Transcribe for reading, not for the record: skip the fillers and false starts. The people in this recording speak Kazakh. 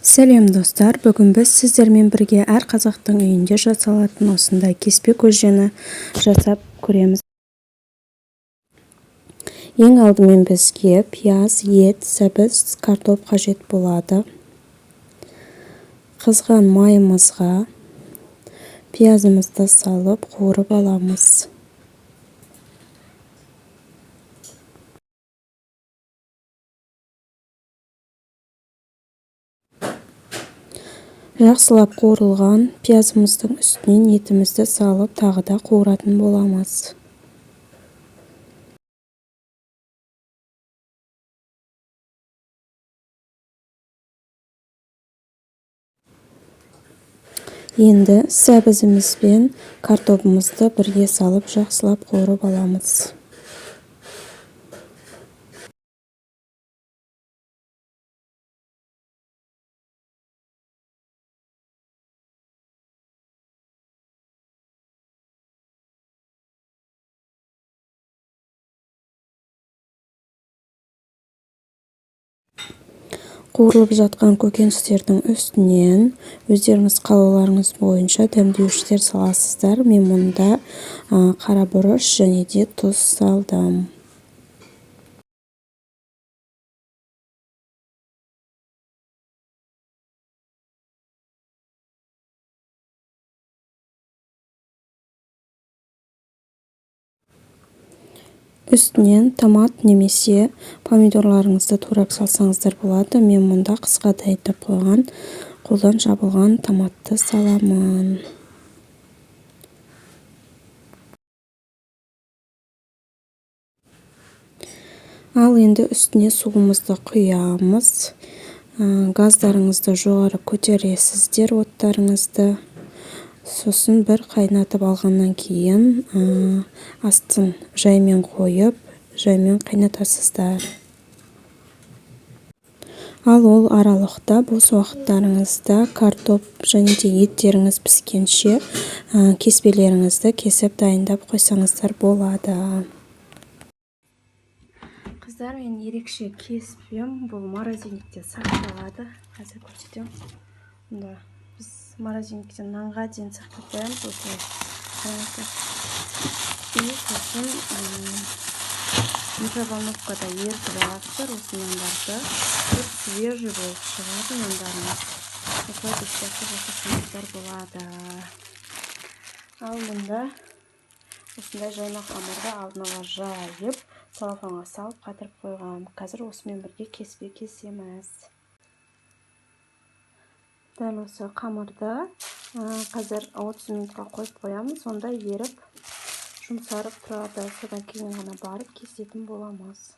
Сәлем достар, бүгін біз сіздермен бірге әр қазақтың үйінде жасалатын осындай кеспе көжені жасап көреміз. Ең алдымен бізге пияз, ет, сәбіз, картоп қажет болады. Қызған майымызға пиязымызды салып қуырып аламыз. Жақсылап қуырылған пиязымыздың үстінен етімізді салып тағы да қуыратын боламыз. Енді сәбізіміз бен картопымызды бірге салып жақсылап қуырып аламыз. Қуырылып жатқан көкөністердің үстінен өздеріңіз қалауларыңыз бойынша дәмдеуіштер саласыздар. Мен мұнда қара бұрыш және де тұз салдым. Үстінен томат немесе помидорларыңызды турап салсаңыздар болады. Мен мұнда қысқа дайындап қойған қолдан жабылған томатты саламын. Ал енді үстіне суымызды құямыз. Газдарыңызды жоғары көтересіздер оттарыңызды. Сосын бір қайнатып алғаннан кейін астын жаймен қойып, жаймен қайнатасыздар. Ал ол аралықта бос уақыттарыңызда картоп және де еттеріңіз піскенше кеспелеріңізді кесіп дайындап қойсаңыздар болады. Қыздар, мен ерекше кеспем бұл морозильникте сақталады. Қазір көрсетем. Біз морозильниктен нанға дейін сақтаймыз. И сосын микроволновкада ерітіп аласыздар осы нандарды. Бір свежий болып шығады нандарыңыз. Осылай дұрыстап жасасаңыздар болады. Ал мұнда осындай жайма қамырды алдын ала жайып, целлофанға салып қатырып қойғам. Қазір осымен бірге кеспе кесеміз. Дәл осы қамырды қазір 30 минутқа қойып қоямыз. Сонда еріп жұмсарып тұрады. Содан кейін ғана барып кесетін боламыз.